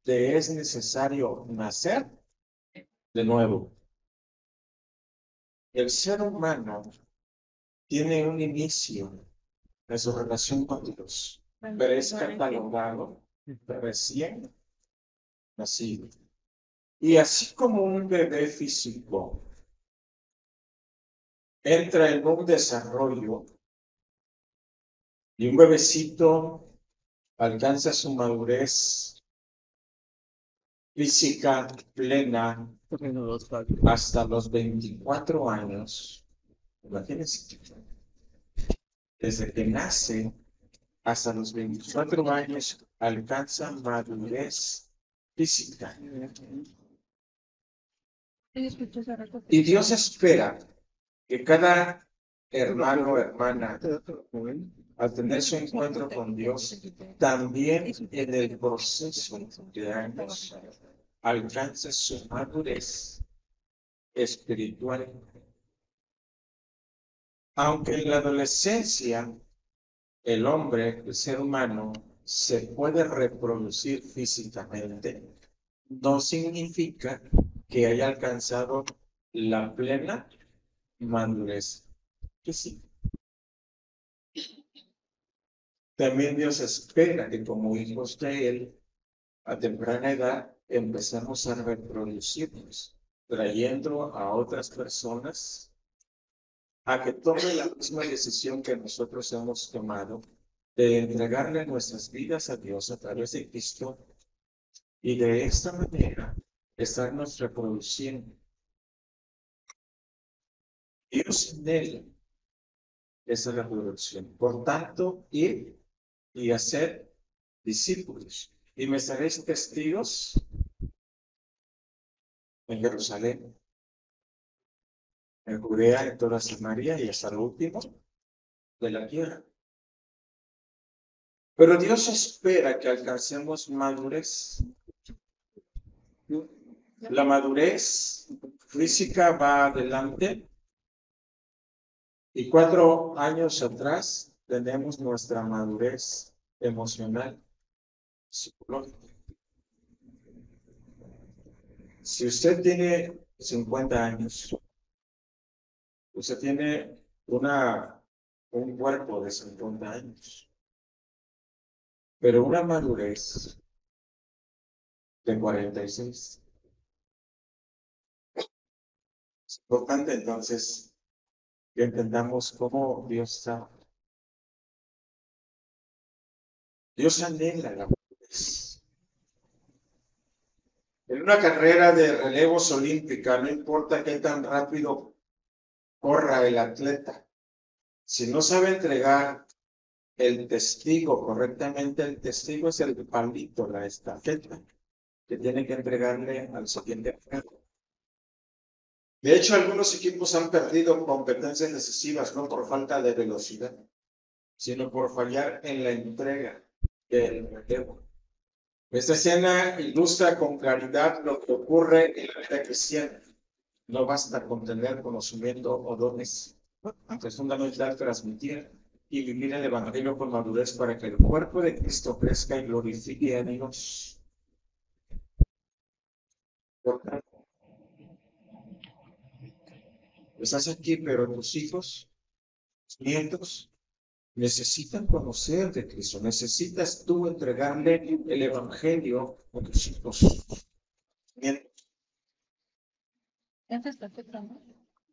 te es necesario nacer de nuevo. El ser humano tiene un inicio de su relación con Dios, pero es catalogado recién nacido. Y así como un bebé físico entra en un desarrollo y un bebecito alcanza su madurez física plena hasta los 24 años, imagínense, desde que nace hasta los 24 años alcanza madurez física. Y Dios espera que cada hermano o hermana, al tener su encuentro con Dios, también en el proceso de años alcance su madurez espiritual. Aunque en la adolescencia el hombre, el ser humano, se puede reproducir físicamente, no significa que haya alcanzado la plena madurez física. También Dios espera que como hijos de Él, a temprana edad, empezamos a reproducirnos, trayendo a otras personas a que tomen la misma decisión que nosotros hemos tomado de entregarle nuestras vidas a Dios a través de Cristo y de esta manera estarnos reproduciendo. Dios en él esa reproducción. Por tanto, ir y hacer discípulos. Y me seréis testigos en Jerusalén, en Judea, en toda Samaria y hasta lo último de la tierra. Pero Dios espera que alcancemos madurez. La madurez física va adelante y 4 años atrás tenemos nuestra madurez emocional, psicológica. Si usted tiene 50 años, usted tiene un cuerpo de 50 años, pero una madurez de 46. Es importante entonces que entendamos cómo Dios está. Dios anhela la madurez. En una carrera de relevos olímpica, no importa qué tan rápido corra el atleta, si no sabe entregar el testigo correctamente, el testigo es el palito, la estafeta, que tiene que entregarle al siguiente atleta. De hecho, algunos equipos han perdido competencias decisivas, no por falta de velocidad, sino por fallar en la entrega del relevo. Esta escena ilustra con claridad lo que ocurre en la vida cristiana. No basta con tener conocimiento o dones. Es fundamental transmitir y vivir el Evangelio con madurez para que el cuerpo de Cristo crezca y glorifique a Dios. Por tanto, estás aquí, pero tus hijos, tus nietos, necesitan conocer de Cristo. Necesitas tú entregarle el Evangelio a tus hijos.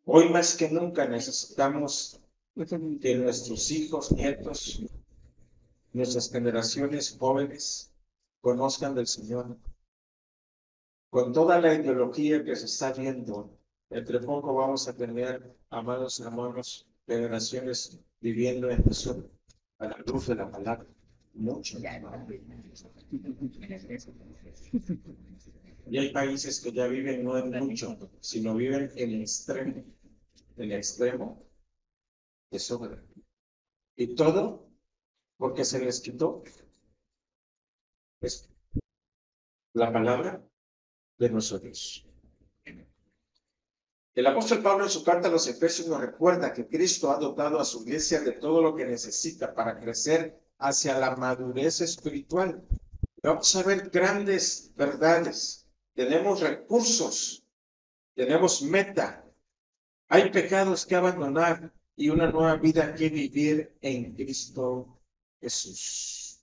Hoy más que nunca necesitamos que nuestros hijos, nietos, nuestras generaciones jóvenes conozcan del Señor. Con toda la ideología que se está viendo, entre poco vamos a tener, amados hermanos, generaciones viviendo en Jesús, a la luz de la palabra. Mucho. Y hay países que ya viven no en mucho, sino viven en el extremo de sobra. Y todo porque se les quitó la palabra de nosotros. El apóstol Pablo en su carta a los Efesios nos recuerda que Cristo ha dotado a su iglesia de todo lo que necesita para crecer hacia la madurez espiritual. Vamos a ver grandes verdades. Tenemos recursos, tenemos meta. Hay pecados que abandonar y una nueva vida que vivir en Cristo Jesús.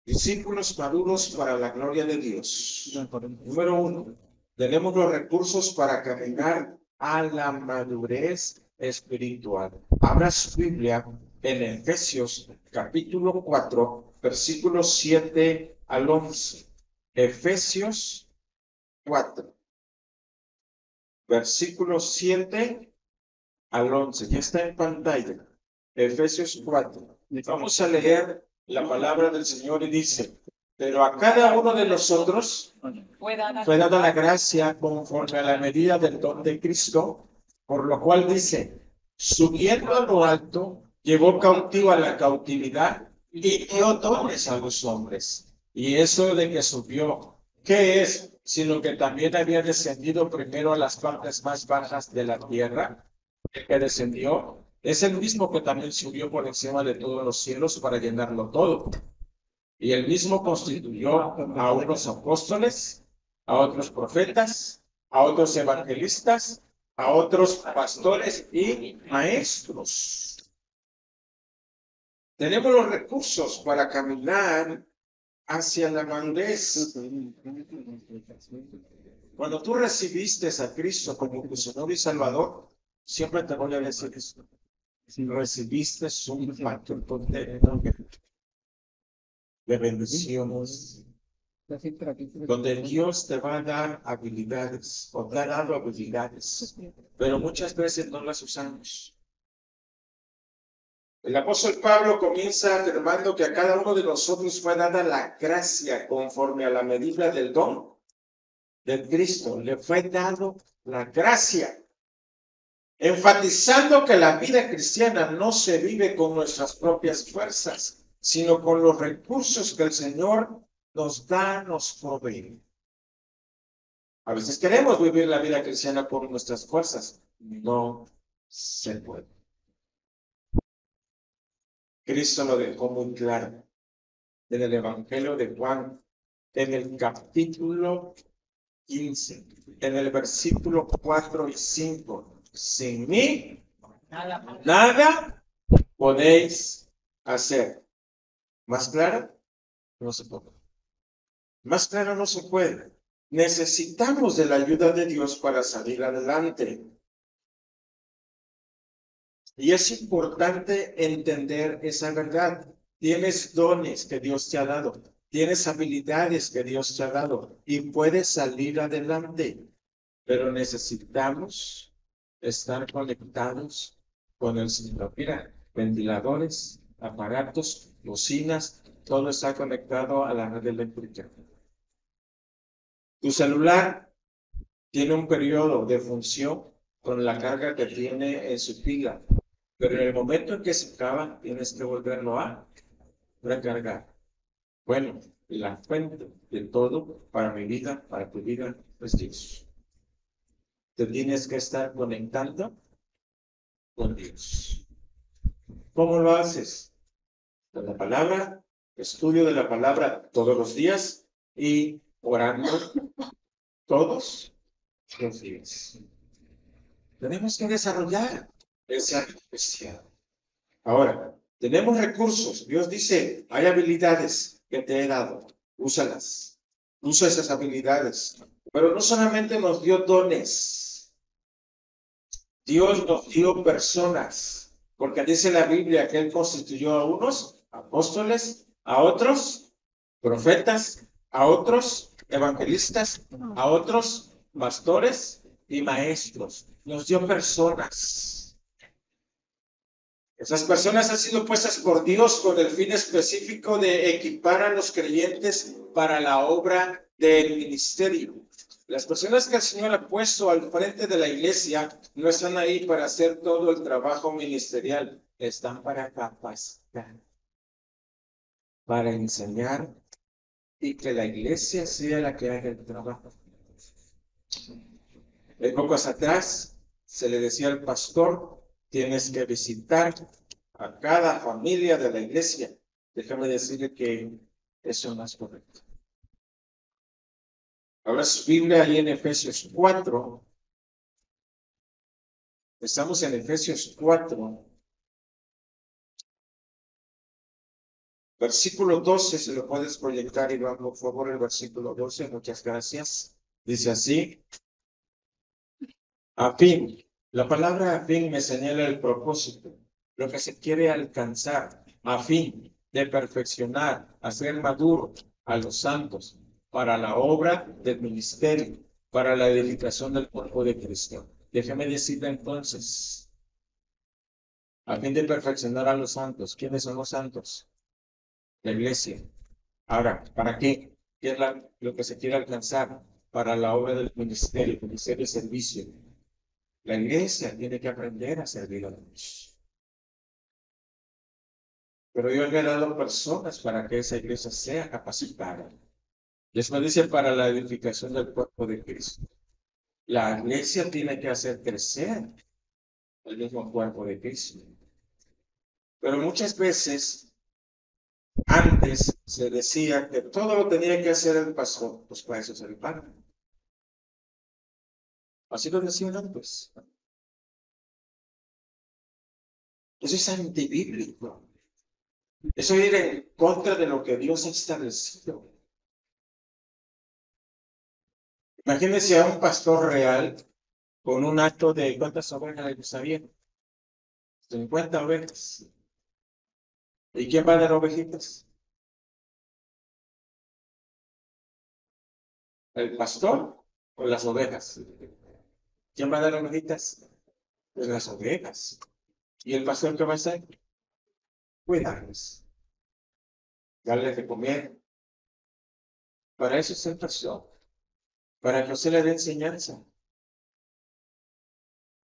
Discípulos maduros para la gloria de Dios. Número 1. Tenemos los recursos para caminar a la madurez espiritual. Abra su Biblia en Efesios capítulo 4, versículos 7 al 11. Efesios 4, versículos 7 al 11. Ya está en pantalla. Efesios 4. Vamos a leer la palabra del Señor y dice: pero a cada uno de nosotros fue dada la gracia conforme a la medida del don de Cristo, por lo cual dice: subiendo a lo alto, llevó cautivo a la cautividad y dio dones a los hombres. Y eso de que subió, ¿qué es? Sino que también había descendido primero a las partes más bajas de la tierra. El que descendió es el mismo que también subió por encima de todos los cielos para llenarlo todo. Y él mismo constituyó a unos apóstoles, a otros profetas, a otros evangelistas, a otros pastores y maestros. Tenemos los recursos para caminar hacia la madurez. Cuando tú recibiste a Cristo como tu Señor y Salvador, siempre te voy a decir esto: recibiste un paquete de bendiciones, donde Dios te va a dar habilidades, o te ha dado habilidades, pero muchas veces no las usamos. El apóstol Pablo comienza afirmando que a cada uno de nosotros fue dada la gracia conforme a la medida del don de Cristo. Le fue dado la gracia, enfatizando que la vida cristiana no se vive con nuestras propias fuerzas, sino con los recursos que el Señor nos da, nos provee. A veces queremos vivir la vida cristiana por nuestras fuerzas. No se puede. Cristo lo dejó muy claro en el Evangelio de Juan, en el capítulo 15, en el versículo 4 y 5. Sin mí, nada podéis hacer. ¿Más claro? No se puede. Más claro no se puede. Necesitamos de la ayuda de Dios para salir adelante. Y es importante entender esa verdad. Tienes dones que Dios te ha dado. Tienes habilidades que Dios te ha dado. Y puedes salir adelante. Pero necesitamos estar conectados con el Señor. Mira, ventiladores, aparatos, bocinas, todo está conectado a la red eléctrica. Tu celular tiene un periodo de función con la carga que tiene en su pila, pero en el momento en que se acaba, tienes que volverlo a recargar. Bueno, la fuente de todo para mi vida, para tu vida, es Dios. Te tienes que estar conectando con Dios. ¿Cómo lo haces? Con la palabra, estudio de la palabra todos los días y orando todos los días. Tenemos que desarrollar esa necesidad. Ahora, tenemos recursos. Dios dice, hay habilidades que te he dado. Úsalas. Usa esas habilidades. Pero no solamente nos dio dones. Dios nos dio personas. Porque dice la Biblia que Él constituyó a unos apóstoles, a otros profetas, a otros evangelistas, a otros pastores y maestros. Nos dio personas. Esas personas han sido puestas por Dios con el fin específico de equipar a los creyentes para la obra del ministerio. Las personas que el Señor ha puesto al frente de la iglesia no están ahí para hacer todo el trabajo ministerial, están para capacitar, para enseñar y que la iglesia sea la que haga el trabajo. Épocas atrás se le decía al pastor: tienes que visitar a cada familia de la iglesia. Déjame decirle que eso no es correcto. Ahora su Biblia ahí en Efesios 4. Estamos en Efesios 4. Versículo 12, se lo puedes proyectar, Iván, por favor, el versículo 12. Muchas gracias. Dice así: a fin. La palabra a fin me señala el propósito, lo que se quiere alcanzar, a fin de perfeccionar, hacer maduro a los santos para la obra del ministerio, para la edificación del cuerpo de Cristo. Déjame decirle entonces, a fin de perfeccionar a los santos. ¿Quiénes son los santos? La iglesia. Ahora, ¿para qué? ¿Qué es lo que se quiere alcanzar? Para la obra del ministerio, ministerio y servicio. La iglesia tiene que aprender a servir a Dios. Pero Dios le ha dado personas para que esa iglesia sea capacitada. Después dice, para la edificación del cuerpo de Cristo. La iglesia tiene que hacer crecer el mismo cuerpo de Cristo. Pero muchas veces, antes se decía que todo lo tenía que hacer el pastor, pues para eso es el padre. Así lo decían antes. Eso es antibíblico. Eso ir en contra de lo que Dios ha establecido. Imagínense a un pastor real con un acto de ¿cuántas ovejas le sabían? 50 ovejas. ¿Y quién va a dar ovejitas? ¿El pastor o las ovejas? ¿Quién va a dar ovejitas? Pues las ovejas. ¿Y el pastor qué va a hacer? Cuidarlas. Darles de comer. Para eso es el pastor. Para que usted le dé enseñanza.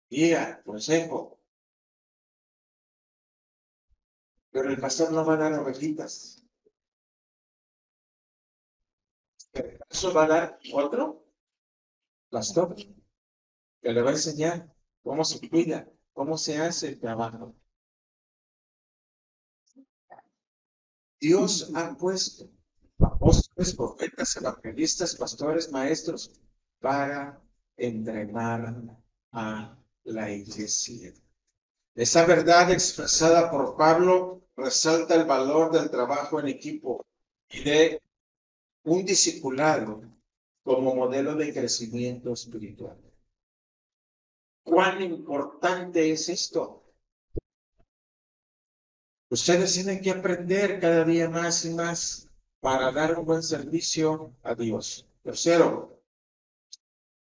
Guía, consejo. Pero el pastor no va a dar ovejitas. Eso va a dar otro pastor que le va a enseñar cómo se cuida, cómo se hace el trabajo. Dios ha puesto apóstoles, profetas, evangelistas, pastores, maestros para entrenar a la iglesia. Esa verdad expresada por Pablo resalta el valor del trabajo en equipo y de un discipulado como modelo de crecimiento espiritual. ¿Cuán importante es esto? Ustedes tienen que aprender cada día más y más para dar un buen servicio a Dios. Tercero,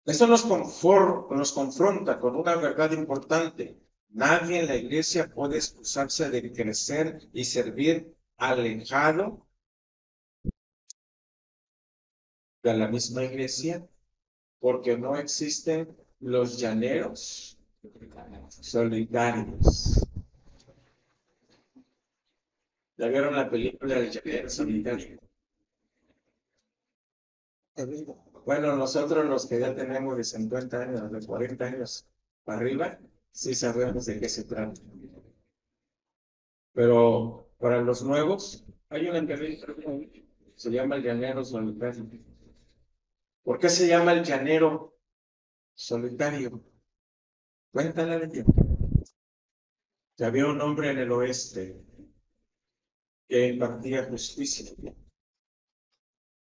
esto nos confronta con una verdad importante. Nadie en la iglesia puede excusarse de crecer y servir alejado de la misma iglesia, porque no existen los llaneros solitarios. ¿Ya vieron la película del llanero solitario? Bueno, nosotros los que ya tenemos de 50 años, de 40 años para arriba, sí sabemos de qué se trata. Pero para los nuevos, hay una película que se llama El Llanero Solitario. ¿Por qué se llama El Llanero Solitario? Cuéntale la leyenda. Que había un hombre en el oeste que impartía justicia,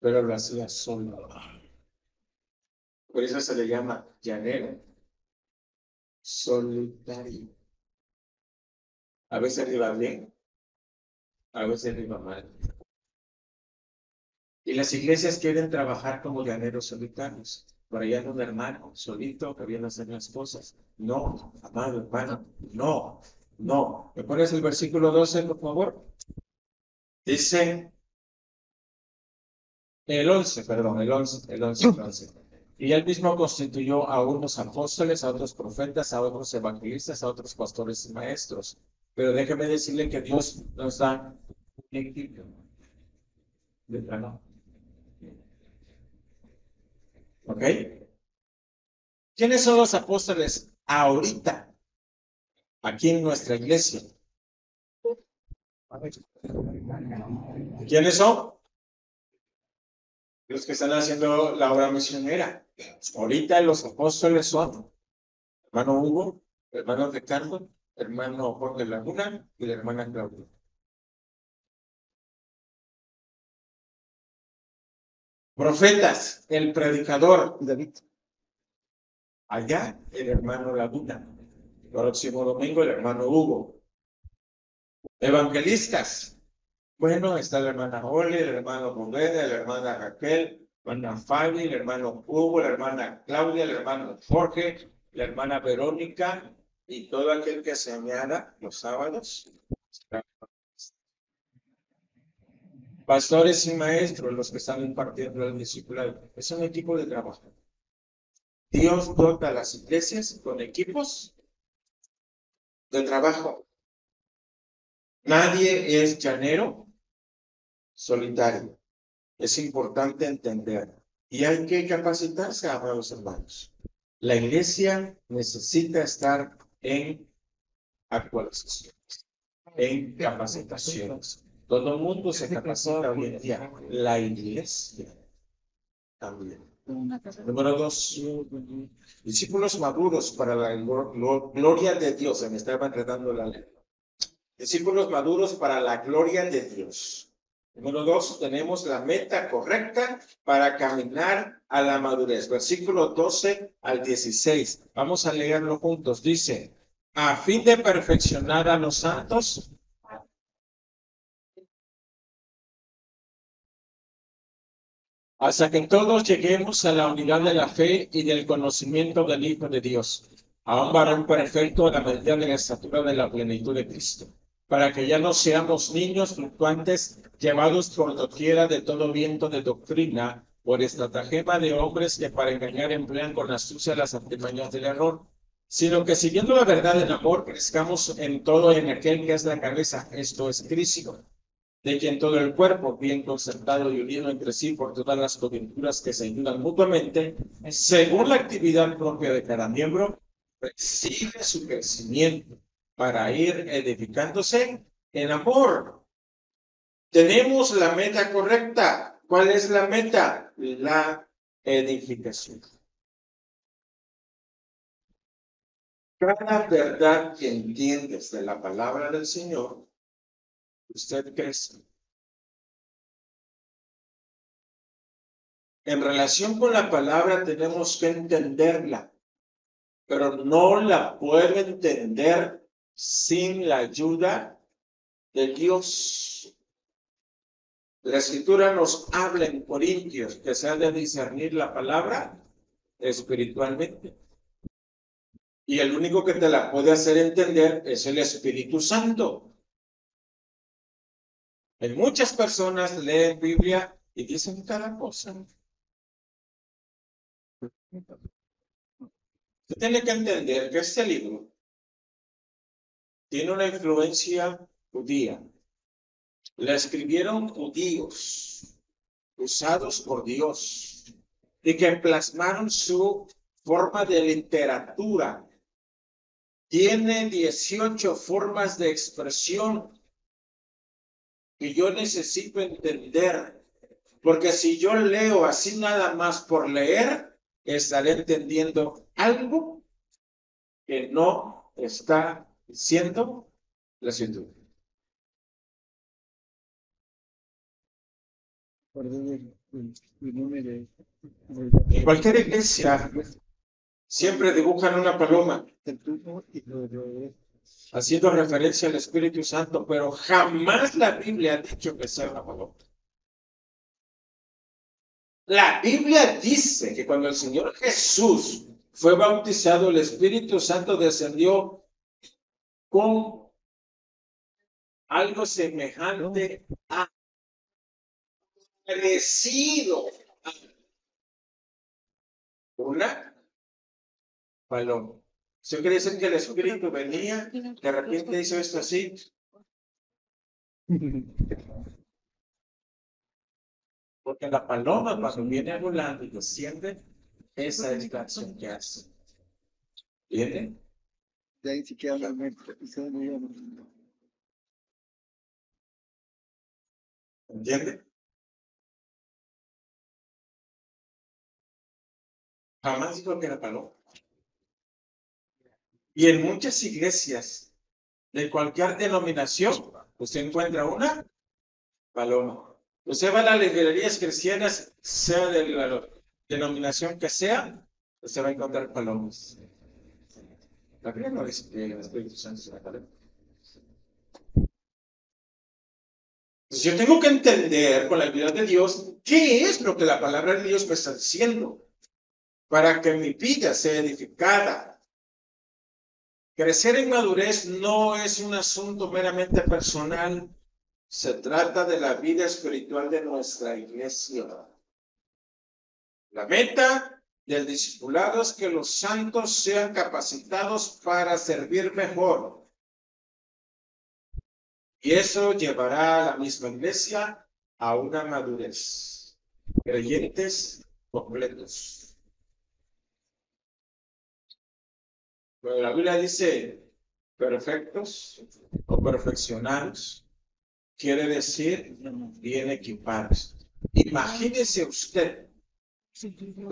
pero lo hacía solo. Por eso se le llama llanero solitario. A veces le va bien, a veces le va mal. Y las iglesias quieren trabajar como llaneros solitarios. Por allá anda un hermano solito que viene a hacer las cosas. No, amado hermano, no, no. ¿Me pones el versículo 12, por favor? Dice el 11, perdón, el 11. Y él mismo constituyó a unos apóstoles, a otros profetas, a otros evangelistas, a otros pastores y maestros. Pero déjeme decirle que Dios nos da un equipo de trabajo. ¿Ok? ¿Quiénes son los apóstoles ahorita aquí en nuestra iglesia? ¿Quiénes son? los que están haciendo la obra misionera. Ahorita los apóstoles son hermano Hugo, hermano Ricardo, hermano Jorge Laguna y la hermana Claudia. Profetas, el predicador David. Allá el hermano Laguna. El próximo domingo el hermano Hugo. Evangelistas. Bueno, está la hermana Oli, el hermano Rubén, la hermana Raquel, la hermana Fabi, el hermano Hugo, la hermana Claudia, el hermano Jorge, la hermana Verónica y todo aquel que se añada los sábados. Pastores y maestros, los que están impartiendo el discipulado. Es un equipo de trabajo. Dios dota a las iglesias con equipos de trabajo. Nadie es llanero solitario. Es importante entender. Y hay que capacitarse, amados hermanos. La iglesia necesita estar en actualizaciones, en capacitaciones. Todo el mundo se capacita hoy en día. La iglesia también. Número 2. Discípulos maduros para la gloria de Dios. Se me estaba enredando la lengua. Discípulos maduros para la gloria de Dios. Número 2, tenemos la meta correcta para caminar a la madurez. Versículo 12 al 16. Vamos a leerlo juntos. Dice, a fin de perfeccionar a los santos, hasta que todos lleguemos a la unidad de la fe y del conocimiento del Hijo de Dios, a un varón perfecto a la medida de la estatura de la plenitud de Cristo, para que ya no seamos niños fluctuantes, llevados por doquiera de todo viento de doctrina, por estratagema de hombres que para engañar emplean con astucia las artimañas del error, sino que siguiendo la verdad en amor, crezcamos en todo en aquel que es la cabeza, esto es Cristo, de quien todo el cuerpo, bien concertado y unido entre sí por todas las coyunturas que se ayudan mutuamente, según la actividad propia de cada miembro, recibe su crecimiento para ir edificándose en amor. Tenemos la meta correcta. ¿Cuál es la meta? La edificación. Cada verdad que entiendes de la palabra del Señor, usted crece. En relación con la palabra tenemos que entenderla, pero no la puedo entender sin la ayuda de Dios. La Escritura nos habla en Corintios que se ha de discernir la palabra espiritualmente. Y el único que te la puede hacer entender es el Espíritu Santo. Hay muchas personas leen Biblia y dicen cada cosa. Usted tiene que entender que este libro tiene una influencia judía. La escribieron judíos, usados por Dios, y que plasmaron su forma de literatura. Tiene 18 formas de expresión que yo necesito entender, porque si yo leo así nada más por leer, estaré entendiendo algo que no está diciendo la Escritura. En cualquier iglesia siempre dibujan una paloma haciendo referencia al Espíritu Santo, pero jamás la Biblia ha dicho que sea una paloma. La Biblia dice que cuando el Señor Jesús fue bautizado, el Espíritu Santo descendió con algo semejante a parecido a una paloma. ¿Se quiere decir que el Espíritu venía, de repente hizo esto así? Porque la paloma cuando viene volando y desciende, esa es la acción que hace. ¿Viene? De ahí sí queda la mente. ¿Entiende? Jamás dijo que era paloma. Y en muchas iglesias de cualquier denominación, usted encuentra una paloma. Usted va a las librerías cristianas, sea de la denominación que sea, usted va a encontrar palomas. La Biblia no dice que el Espíritu Santo es una paloma. Pues yo tengo que entender con la ayuda de Dios qué es lo que la palabra de Dios me está diciendo para que mi vida sea edificada. Crecer en madurez no es un asunto meramente personal. Se trata de la vida espiritual de nuestra iglesia. La meta del discipulado es que los santos sean capacitados para servir mejor. Y eso llevará a la misma iglesia a una madurez. Creyentes completos. Pero la Biblia dice perfectos o perfeccionados. Quiere decir bien equipados. Imagínese usted,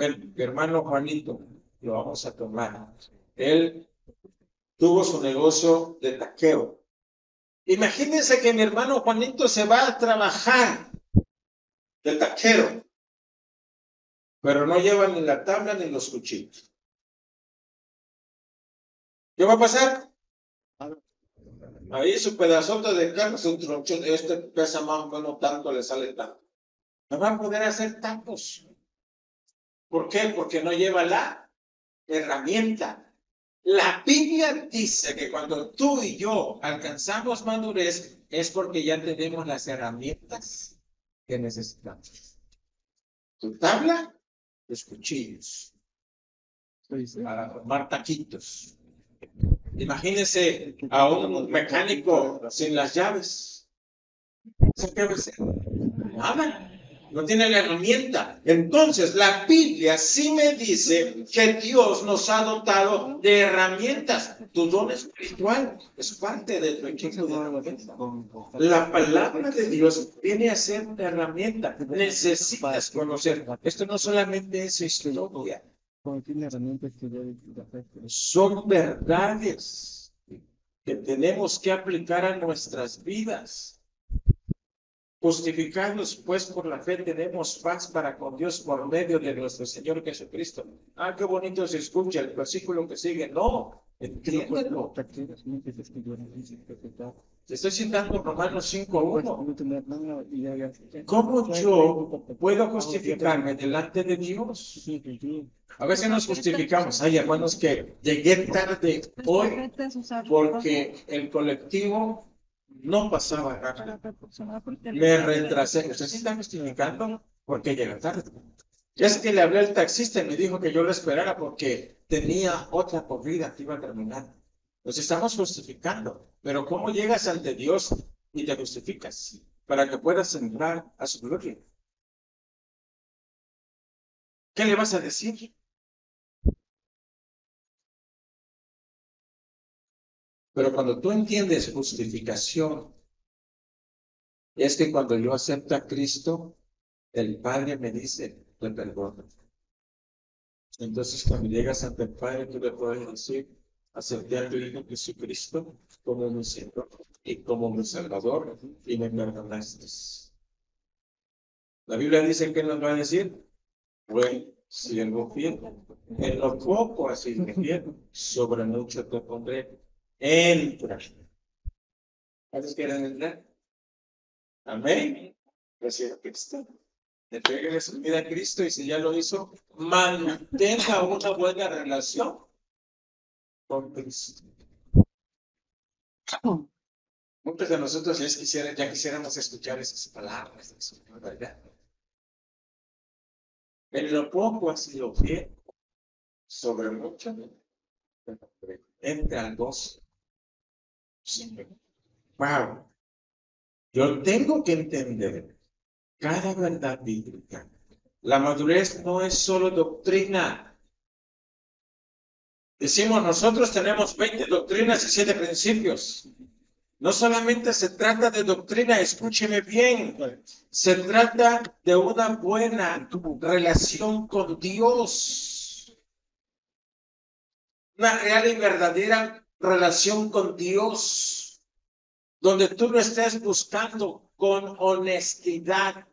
el hermano Juanito, lo vamos a tomar. Él tuvo su negocio de taqueo. Imagínense que mi hermano Juanito se va a trabajar de taquero, pero no lleva ni la tabla ni los cuchillos. ¿Qué va a pasar? Ahí su pedazote de carne, su tronchón, este pesa más o menos tanto, le sale tanto. No va a poder hacer tacos. ¿Por qué? Porque no lleva la herramienta. La Biblia dice que cuando tú y yo alcanzamos madurez es porque ya tenemos las herramientas que necesitamos. Tu tabla, los cuchillos, para formar taquitos. Imagínese a un mecánico sin las llaves. ¿Qué va a hacer? Nada. No tiene la herramienta. Entonces, la Biblia sí me dice que Dios nos ha dotado de herramientas. Tu don espiritual es parte de tu equipo de herramientas. La palabra de Dios viene a ser una herramienta. Necesitas conocer. Esto no solamente es historia. Son verdades que tenemos que aplicar a nuestras vidas. Justificados pues por la fe tenemos paz para con Dios por medio de nuestro Señor Jesucristo. Ah, qué bonito se escucha el versículo que sigue. No, entiéndelo. Te estoy citando Romanos 5:1. ¿Cómo yo puedo justificarme delante de Dios? A veces nos justificamos. Ay, hermanos, que llegué tarde hoy porque el colectivo no pasaba rápido. Me retrasé. ¿Ustedes están justificando por qué llega tarde? Es que le hablé al taxista y me dijo que yo lo esperara porque tenía otra corrida que iba a terminar. Nos estamos justificando. Pero ¿cómo llegas ante Dios y te justificas? Para que puedas entrar a su gloria. ¿Qué le vas a decir? Pero cuando tú entiendes justificación, es que cuando yo acepto a Cristo, el Padre me dice, te perdono. Entonces, cuando llegas ante el Padre, tú le puedes decir, acepté a tu Hijo Jesucristo como mi Señor y como mi Salvador, y me perdonaste. La Biblia dice que nos va a decir, buen siervo fiel, en lo poco has sido fiel, sobre mucho te pondré. Entra. ¿Cuántos quieren entrar? Amén. Recibe a Cristo. Entregue su vida a Cristo y si ya lo hizo, mantenga una buena relación con Cristo. Muchos de nosotros ya quisiéramos escuchar esas palabras, ¿verdad? En lo poco ha sido fiel, sobre mucho entra al gozo. Wow. Yo tengo que entender cada verdad bíblica. La madurez no es solo doctrina. Decimos, nosotros tenemos 20 doctrinas y 7 principios. No solamente se trata de doctrina, escúcheme bien. Se trata de una buena relación con Dios. una real y verdadera relación con Dios, donde tú no estés buscando con honestidad,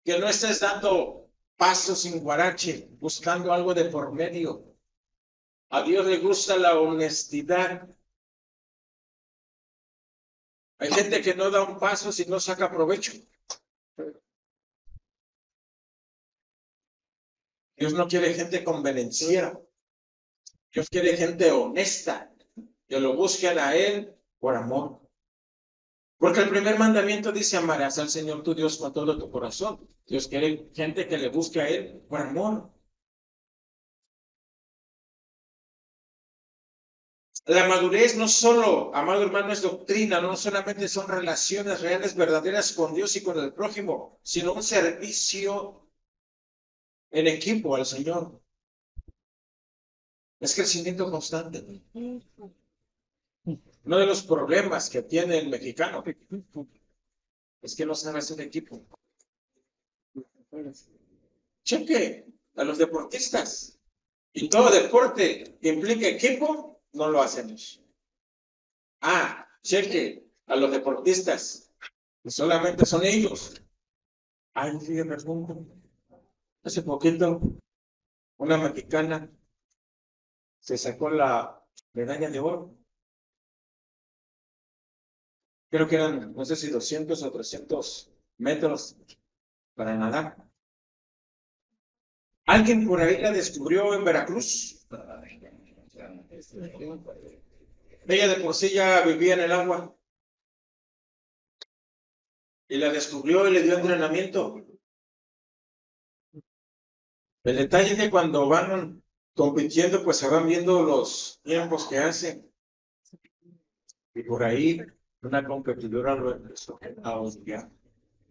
que no estés dando pasos sin guarache, buscando algo de por medio. A Dios le gusta la honestidad. Hay gente que no da un paso si no saca provecho. Dios no quiere gente convenenciera. Dios quiere gente honesta, que lo busquen a Él por amor. Porque el primer mandamiento dice: amarás al Señor tu Dios con todo tu corazón. Dios quiere gente que le busque a Él por amor. La madurez no solo, amado hermano, es doctrina, no solamente son relaciones reales, verdaderas con Dios y con el prójimo, sino un servicio en equipo al Señor. Es crecimiento constante. Uno de los problemas que tiene el mexicano es que no sabe hacer equipo. Cheque a los deportistas. Y todo deporte que implica equipo, no lo hacemos. Cheque a los deportistas, que solamente son ellos. Fíjate, hace poquito, una mexicana se sacó la medalla de oro. Creo que eran, no sé si 200 o 300 metros para nadar. Alguien por ahí la descubrió en Veracruz. Ella de por sí ya vivía en el agua. Y la descubrió y le dio entrenamiento. El detalle es que cuando van compitiendo, pues se van viendo los tiempos que hacen. Y por ahí una competidora lo empezó a humillar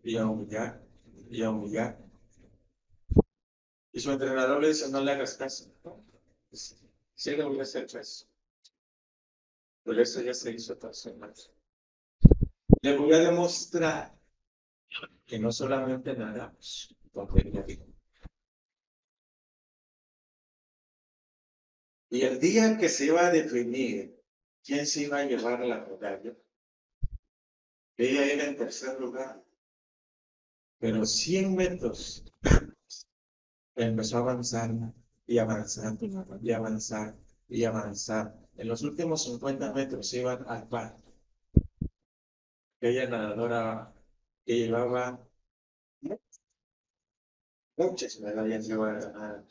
y a humillar y a humillar. Y su entrenador le dice: no le hagas caso. Sí le voy a hacer caso. Pero eso ya se hizo más. Le voy a demostrar que no solamente nadamos con técnica. Y el día que se iba a definir quién se iba a llevar la medalla, ella era en tercer lugar. Pero 100 metros empezó a avanzar y avanzar y avanzar y avanzar. En los últimos 50 metros iban al par. Aquella nadadora que llevaba muchas medallas iba a ganar.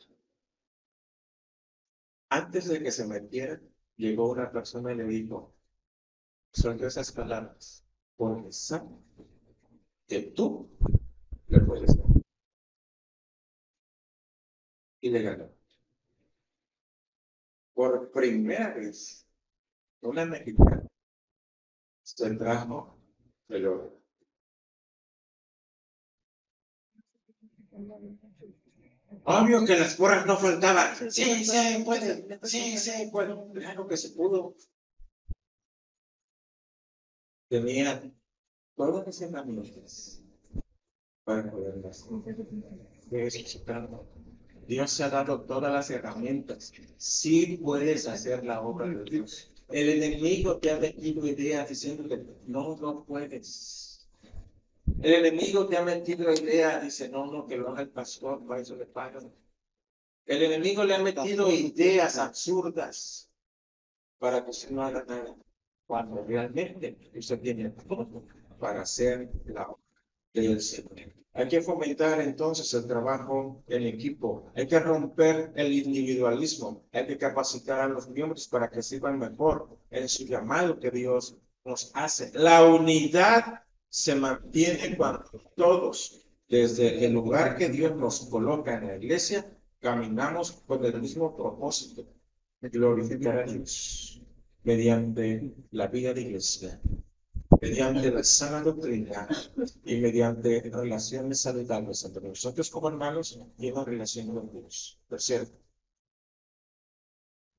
Antes de que se metiera, llegó una persona y le dijo: soltó esas palabras, porque sabe que tú le puedes dar. Y le ganó. Por primera vez, una mexicana se trajo el oro. Obvio que las porras no faltaban. Sí, se puede. Sí, se puede. Claro que se pudo. Tenía todas las herramientas para poderlas ejecutar. Dios te ha dado todas las herramientas. Sí puedes hacer la obra de Dios. El enemigo te ha metido ideas diciéndote: no, no puedes. El enemigo te ha metido ideas, dice: no, que lo haga el pastor, para eso le pagan. El enemigo le ha metido ideas absurdas para que usted no haga nada, cuando realmente usted tiene todo para hacer la obra del Señor. Hay que fomentar entonces el trabajo en equipo. Hay que romper el individualismo. Hay que capacitar a los miembros para que sirvan mejor en su llamado que Dios nos hace. La unidad se mantiene cuando todos, desde el lugar que Dios nos coloca en la iglesia, caminamos con el mismo propósito: glorificar a Dios mediante la vida de iglesia, mediante la sana doctrina y mediante relaciones saludables entre nosotros como hermanos y una relación con Dios. Tercero,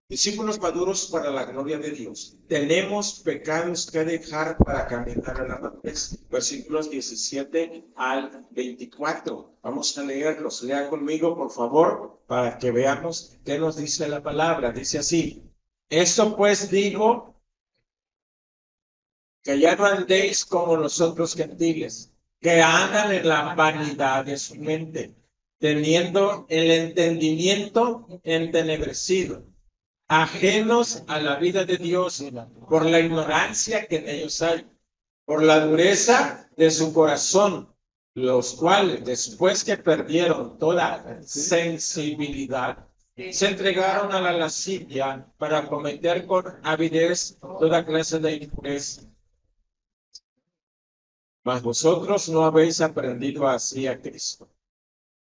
discípulos maduros para la gloria de Dios. Tenemos pecados que dejar para caminar a la madurez. Versículos 17 al 24. Vamos a leerlos. Lea conmigo, por favor, para que veamos qué nos dice la palabra. Dice así: esto pues digo, que ya no andéis como los otros gentiles, que andan en la vanidad de su mente, teniendo el entendimiento entenebrecido, ajenos a la vida de Dios por la ignorancia que en ellos hay, por la dureza de su corazón, los cuales, después que perdieron toda sensibilidad, se entregaron a la lascivia para cometer con avidez toda clase de impureza. Mas vosotros no habéis aprendido así a Cristo.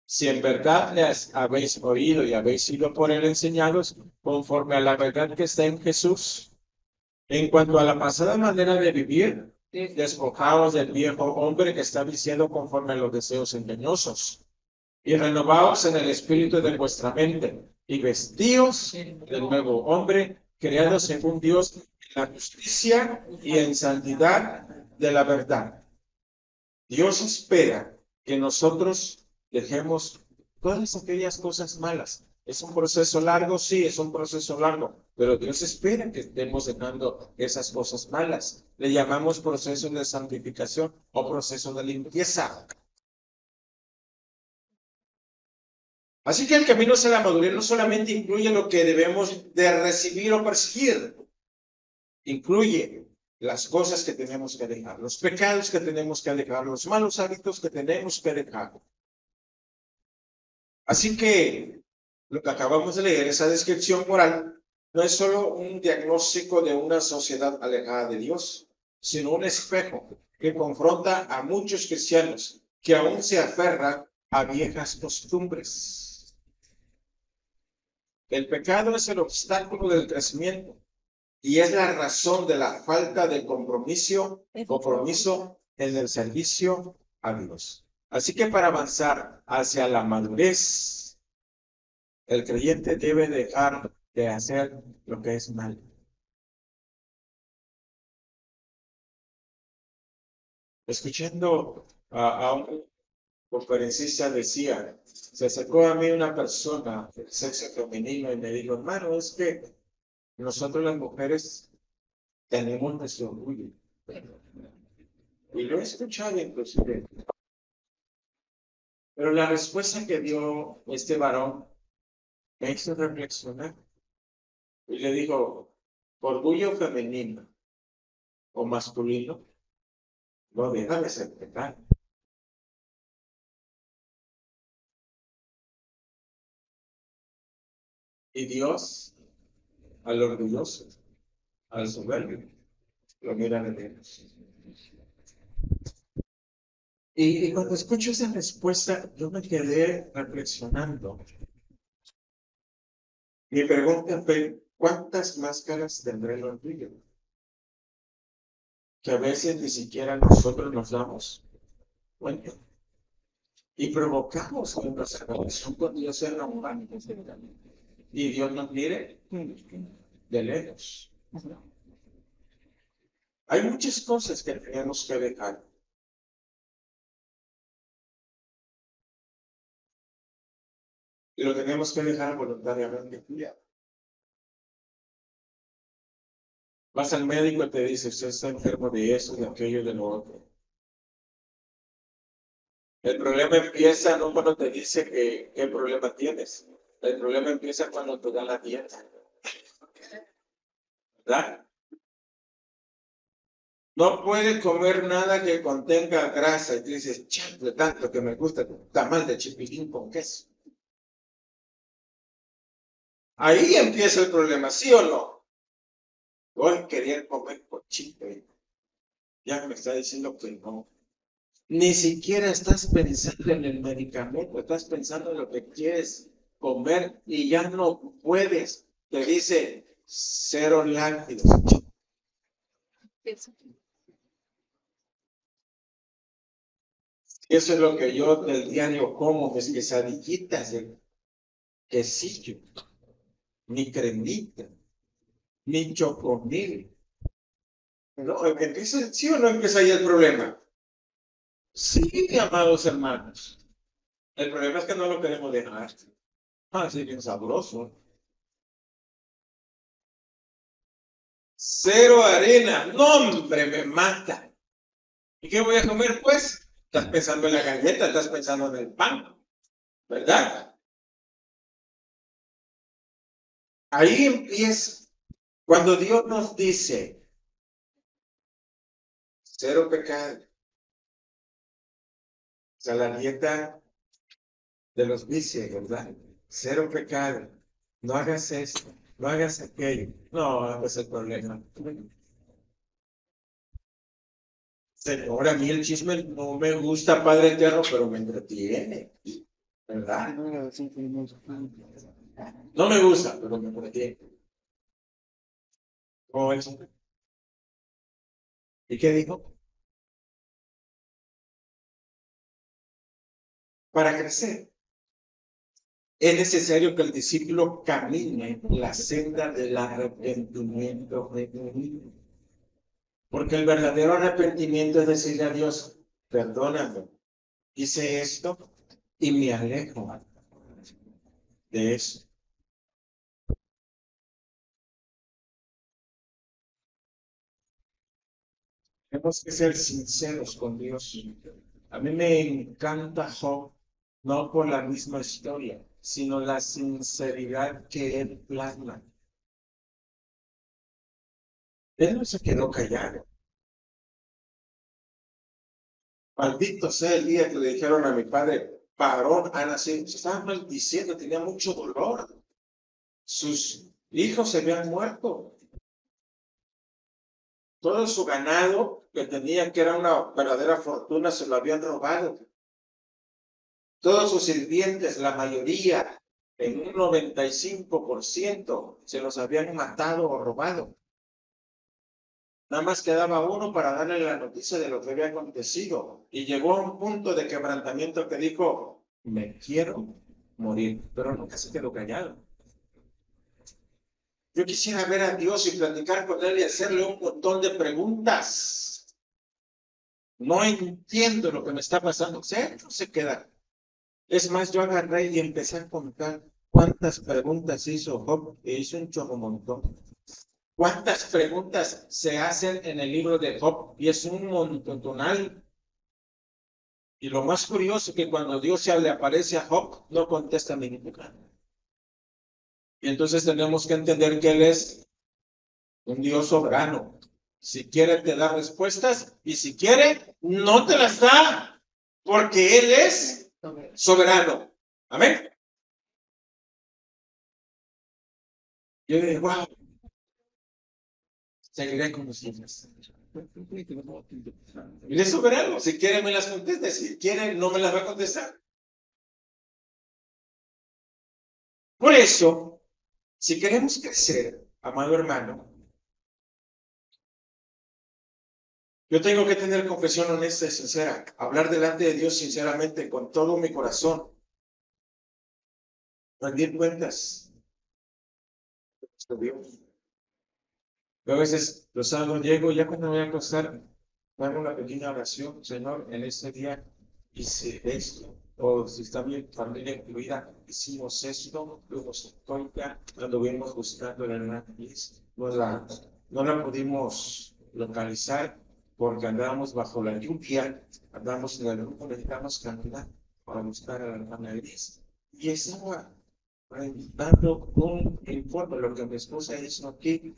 Si en verdad les habéis oído y habéis sido por él enseñados, conforme a la verdad que está en Jesús, en cuanto a la pasada manera de vivir, despojaos del viejo hombre que está viciado conforme a los deseos engañosos, y renovaos en el espíritu de vuestra mente, y vestíos del nuevo hombre, creado según Dios en la justicia y en santidad de la verdad. Dios espera que nosotros dejemos todas aquellas cosas malas. Es un proceso largo, sí, es un proceso largo, pero Dios espera que estemos dejando esas cosas malas. Le llamamos proceso de santificación o proceso de limpieza. Así que el camino hacia la madurez no solamente incluye lo que debemos de recibir o perseguir, incluye las cosas que tenemos que dejar, los pecados que tenemos que dejar, los malos hábitos que tenemos que dejar. Así que lo que acabamos de leer, esa descripción moral, no es solo un diagnóstico de una sociedad alejada de Dios, sino un espejo que confronta a muchos cristianos que aún se aferran a viejas costumbres. El pecado es el obstáculo del crecimiento y es la razón de la falta de compromiso en el servicio a Dios. Así que para avanzar hacia la madurez, el creyente debe dejar de hacer lo que es mal. Escuchando a un conferencista decía, se acercó a mí una persona del sexo femenino y me dijo, hermano, es que nosotros las mujeres tenemos nuestro orgullo. Y lo he escuchado inclusive. Pero la respuesta que dio este varón me hizo reflexionar. Y le digo, orgullo femenino o masculino no deja de ser pecado. Y Dios, al orgulloso, al soberbio, lo mira de menos. Y cuando escucho esa respuesta, yo me quedé reflexionando. Mi pregunta fue, ¿cuántas máscaras tendrá el orgullo? Que a veces ni siquiera nosotros nos damos cuenta. Y provocamos que nuestra relación con Dios sea normal. Y Dios nos mire de lejos. Hay muchas cosas que tenemos que dejar. Y lo tenemos que dejar voluntariamente. Vas al médico y te dice, usted está enfermo de eso, de aquello, de lo otro. El problema empieza no cuando te dice qué problema tienes. El problema empieza cuando te da la dieta. ¿Verdad? No puede comer nada que contenga grasa. Y tú dices, de tanto que me gusta el tamal de chipilín con queso. Ahí empieza el problema, ¿sí o no? Voy a querer comer cochito. Ya me está diciendo que no. Ni siquiera estás pensando en el medicamento, estás pensando en lo que quieres comer y ya no puedes. Te dice cero lácteos. Eso es lo que yo del diario como, mis quesadillitas de quesillo. ni cremita, ni chocomil. ¿No? Empieza, ¿sí o no empieza ahí el problema? Sí, amados hermanos. El problema es que no lo queremos dejar. Así bien sabroso. Cero arena. No, hombre, me mata. ¿Y qué voy a comer, pues? Estás pensando en la galleta, estás pensando en el pan, ¿verdad? Ahí empieza. Cuando Dios nos dice, cero pecado. O sea, la dieta de los vicios, ¿verdad? Cero pecado. No hagas esto, no hagas aquello. No, ese es el problema. Señor, a mí el chisme no me gusta, Padre Eterno, pero me entretiene, ¿verdad? No me gusta, pero me entretiene. ¿Cómo es? ¿Y qué dijo? Para crecer, es necesario que el discípulo camine la senda del arrepentimiento genuino. Porque el verdadero arrepentimiento es decirle a Dios, perdóname, hice esto y me alejo de eso. Tenemos que ser sinceros con Dios. A mí me encanta Job, no por la misma historia, sino la sinceridad que él plasma. Él no se quedó callado. Maldito sea el día que le dijeron a mi padre, varón ha nacido. Se estaba maldiciendo, tenía mucho dolor. Sus hijos se habían muerto. Todo su ganado que tenía, que era una verdadera fortuna, se lo habían robado. Todos sus sirvientes, la mayoría, en un 95%, se los habían matado o robado. Nada más quedaba uno para darle la noticia de lo que había acontecido. Y llegó a un punto de quebrantamiento que dijo, me quiero morir, pero nunca se quedó callado. Yo quisiera ver a Dios y platicar con Él y hacerle un montón de preguntas. No entiendo lo que me está pasando. No se queda. Es más, yo agarré y empecé a contar cuántas preguntas hizo Job, e hizo un chorro montón. ¿Cuántas preguntas se hacen en el libro de Job? Y es un montonal. Y lo más curioso es que cuando Dios se le aparece a Job, no contesta ninguna. Y entonces tenemos que entender que Él es un Dios soberano. Si quiere te da respuestas y si quiere no te las da, porque Él es soberano. Amén. Yo digo, wow, seguiré con los hijos. Él es soberano. Si quiere me las contesta, si quiere no me las va a contestar. Por eso, si queremos crecer, amado hermano, yo tengo que tener confesión honesta y sincera, hablar delante de Dios sinceramente con todo mi corazón, rendir cuentas a Dios. Yo a veces los sábados llego, ya cuando me voy a acostar, hago una pequeña oración, Señor, en este día hice esto, o si está mi familia incluida, hicimos esto, fuimos a Toica, cuando vimos buscando la hermana Liz, no la pudimos localizar porque andábamos bajo la lluvia, andábamos en el grupo, necesitamos caminar para buscar a la hermana Liz. Y estaba dando un informe, lo que mi esposa hizo aquí,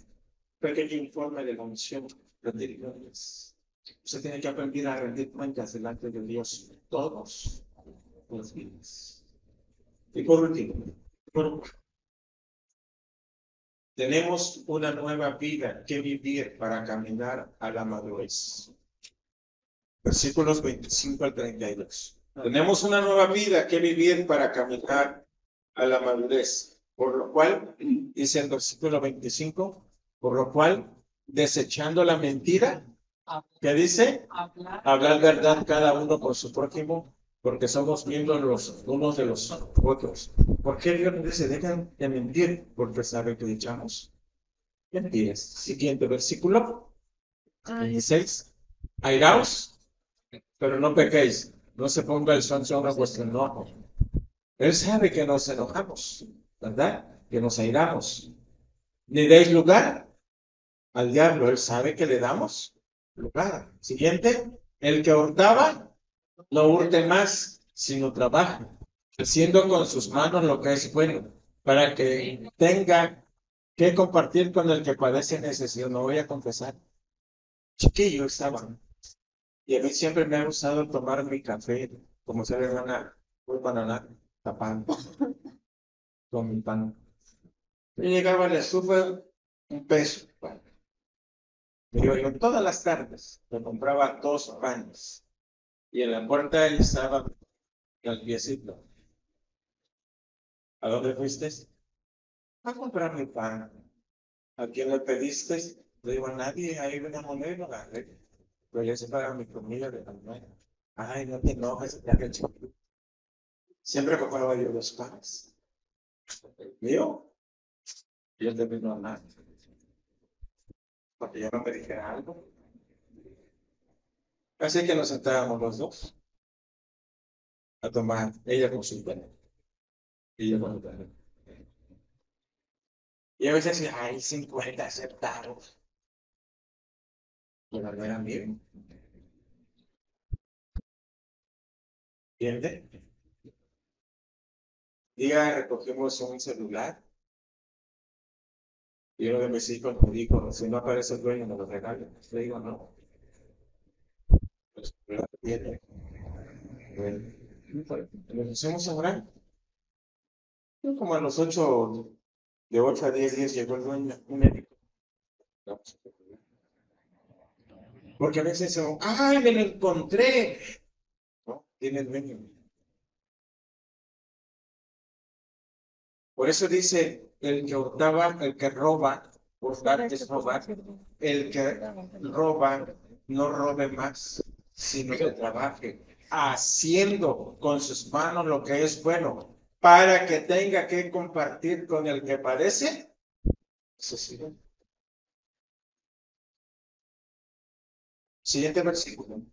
pequeño informe de la misión de Dios. Usted tiene que aprender a rendir cuentas delante de Dios todos los días. Y por último, tenemos una nueva vida que vivir para caminar a la madurez. Versículos 25 al 32. Tenemos una nueva vida que vivir para caminar a la madurez. Por lo cual, dice el versículo 25, por lo cual, desechando la mentira, ¿qué dice? Hablar verdad cada uno por su prójimo, porque somos miembros los unos de los otros. ¿Por qué Dios nos dice, dejan de mentir? Porque sabe que echamos mentiras. Siguiente versículo, 16. Airaos, pero no pequéis. No se ponga el sol sobre vuestro enojo. Él sabe que nos enojamos, ¿verdad? Que nos airamos. Ni deis lugar al diablo. Él sabe que le damos lugar. Siguiente, el que hurtaba, no hurte más, sino trabaja, haciendo con sus manos lo que es bueno, para que tenga que compartir con el que padece necesidad. No voy a confesar. Chiquillo estaba. Y a mí siempre me ha gustado tomar mi café, como se le llama, muy banana, tapando con mi pan. Yo llegaba al súper, $1. Bueno, yo todas las tardes me compraba 2 panes. Y en la puerta ahí estaba el piecito. ¿A dónde fuiste? A comprar mi pan. ¿A quién le pediste? Le digo a nadie, ahí una moneda, lo agarré. Pero es para mi comida de mañana. Ay, no te enojes, te haga chiquito. Siempre compraba yo 2 panes. El mío, y el de mi mamá. Porque yo no me dijera algo. Así que nos sentábamos los dos a tomar, ella con su pan y yo con mi pan. Y a veces decía, ay, 50 centavos. Pero no era mío. ¿Entiende? Día recogimos un celular y uno de mis hijos me dijo, si no aparece el dueño, me lo regala. Le digo, no. Pues, lo tiene. Bueno, nos hicimos a orar. Como a los 8, de 8 a 10 días llegó el dueño, un médico. Porque a veces son, ¡ay, me lo encontré! ¿No? Tiene el dueño. Por eso dice, el que hurtaba, el que roba, hurtar es robar. El que roba, no robe más, sino que trabaje, haciendo con sus manos lo que es bueno, para que tenga que compartir con el que padece. Eso sí. Siguiente versículo.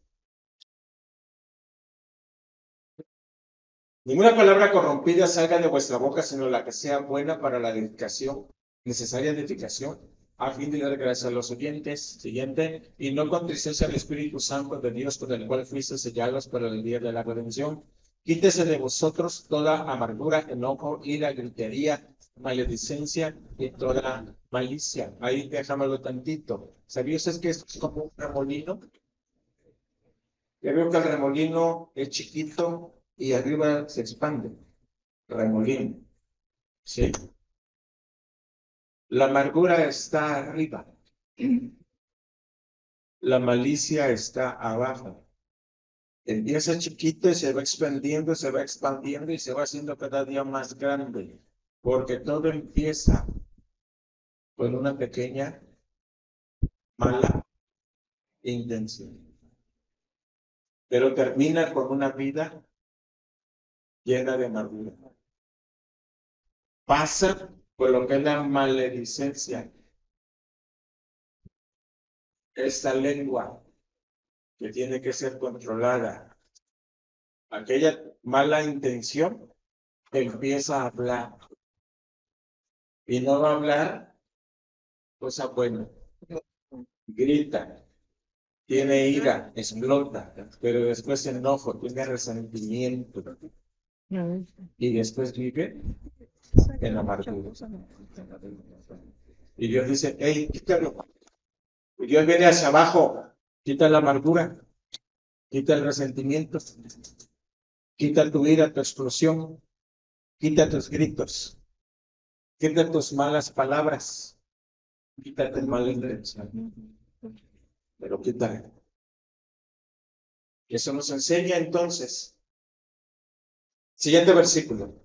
Ninguna palabra corrompida salga de vuestra boca, sino la que sea buena para la edificación, necesaria edificación, a fin de dar gracias a los oyentes. Siguiente. Y no contristéis al Espíritu Santo de Dios, con el cual fuiste sellados para el día de la redención. Quítese de vosotros toda amargura, enojo, ira, gritería, maledicencia y toda malicia. Ahí déjamelo tantito. ¿Sabías que esto es como un remolino? Ya veo que el remolino es chiquito y arriba se expande. Remolino. ¿Sí? La amargura está arriba. La malicia está abajo. Empieza chiquito y se va expandiendo, se va expandiendo y se va haciendo cada día más grande. Porque todo empieza con una pequeña mala intención. Pero termina con una vida llena de amargura. Pasa por lo que es la maledicencia. Esta lengua que tiene que ser controlada. Aquella mala intención empieza a hablar. Y no va a hablar cosa buena. Grita, tiene ira, explota, pero después se enojo, tiene resentimiento. Y después vive en amargura. Y Dios dice, hey, quítalo. Y Dios viene hacia abajo, quita la amargura, quita el resentimiento, quita tu ira, tu explosión, quita tus gritos, quita tus malas palabras, quita tu mala intención. Pero quita. Eso nos enseña entonces. Siguiente versículo.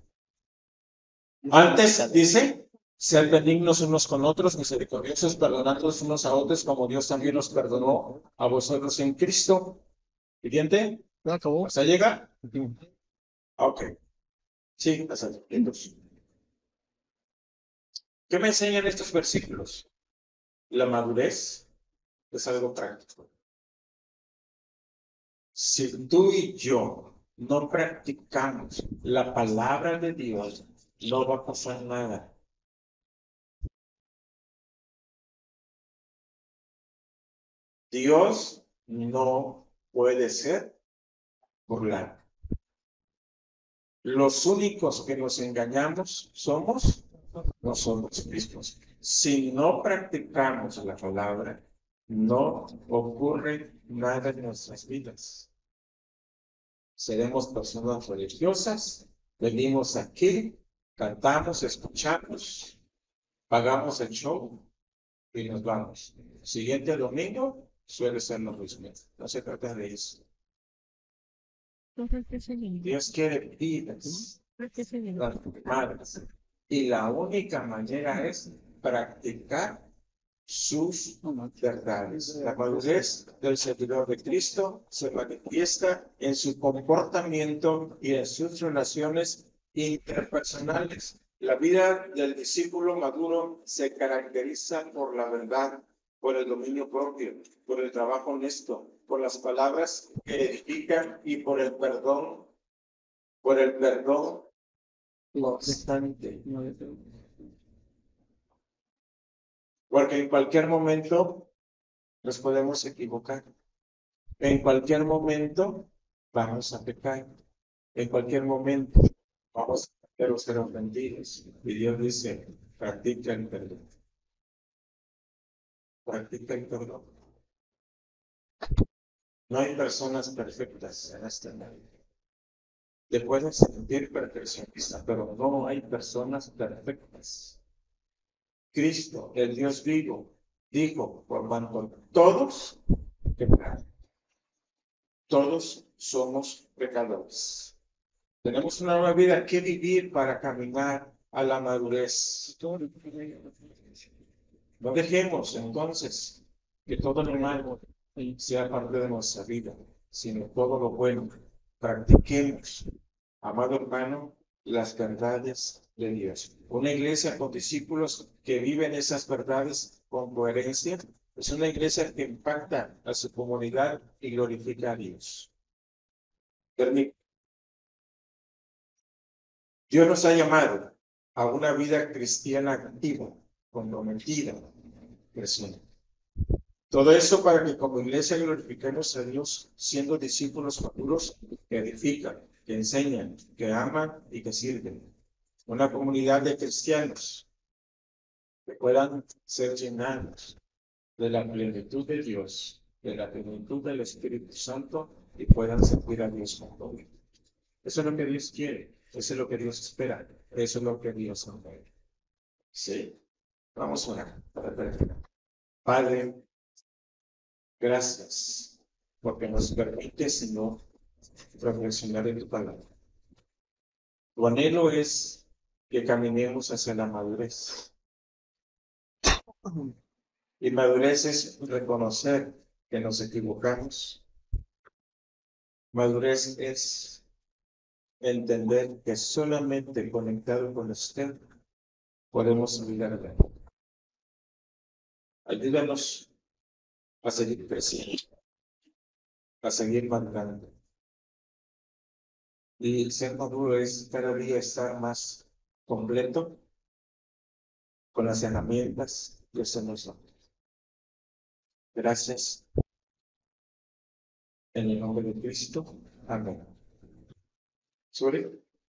Antes dice, ser benignos unos con otros, misericordiosos, perdonándonos unos a otros, como Dios también nos perdonó a vosotros en Cristo. Siguiente. ¿Ya acabó? ¿Hasta llega? Ok. Sí, asaltos. ¿Qué me enseñan estos versículos? La madurez es algo práctico. Si tú y yo no practicamos la palabra de Dios, no va a pasar nada. Dios no puede ser burlado. Los únicos que nos engañamos somos nosotros mismos. Si no practicamos la palabra, no ocurre nada en nuestras vidas. Seremos personas religiosas, venimos aquí, cantamos, escuchamos, pagamos el show y nos vamos. Siguiente domingo suele ser lo mismo. No se trata de eso. Dios quiere vidas transformadas. Y la única manera es practicar sus verdades. La madurez del servidor de Cristo se manifiesta en su comportamiento y en sus relaciones interpersonales. La vida del discípulo maduro se caracteriza por la verdad, por el dominio propio, por el trabajo honesto, por las palabras que edifican y por el perdón constante. Porque en cualquier momento nos podemos equivocar. En cualquier momento vamos a pecar. En cualquier momento vamos a ser ofendidos. Y Dios dice, practica el perdón. Practica el perdón. No hay personas perfectas en este mundo. Te puedes sentir perfeccionista, pero no hay personas perfectas. Cristo, el Dios vivo, dijo, por cuanto todos pecaron. Todos somos pecadores. Tenemos una nueva vida que vivir para caminar a la madurez. No dejemos entonces que todo lo malo sea parte de nuestra vida, sino todo lo bueno. Practiquemos, amado hermano, las verdades de Dios. Una iglesia con discípulos que viven esas verdades con coherencia es una iglesia que impacta a su comunidad y glorifica a Dios. Dios nos ha llamado a una vida cristiana activa, comprometida, creciente. Todo eso para que como iglesia glorifiquemos a Dios siendo discípulos maduros que edifican, que enseñan, que aman y que sirven. Una comunidad de cristianos que puedan ser llenados de la plenitud de Dios, de la plenitud del Espíritu Santo y puedan servir a Dios con todo. Eso es lo que Dios quiere, eso es lo que Dios espera, eso es lo que Dios quiere. Sí, vamos a orar para terminar. Padre, gracias porque nos permite, Señor, reflexionar en tu palabra. Tu anhelo es que caminemos hacia la madurez. Y madurez es reconocer que nos equivocamos. Madurez es entender que solamente conectado con usted podemos salir adelante. Ayúdanos a seguir creciendo, a seguir madurando. Y ser maduro es cada día estar más completo con las herramientas que usted nos da. Gracias. En el nombre de Cristo. Amén. Sobre.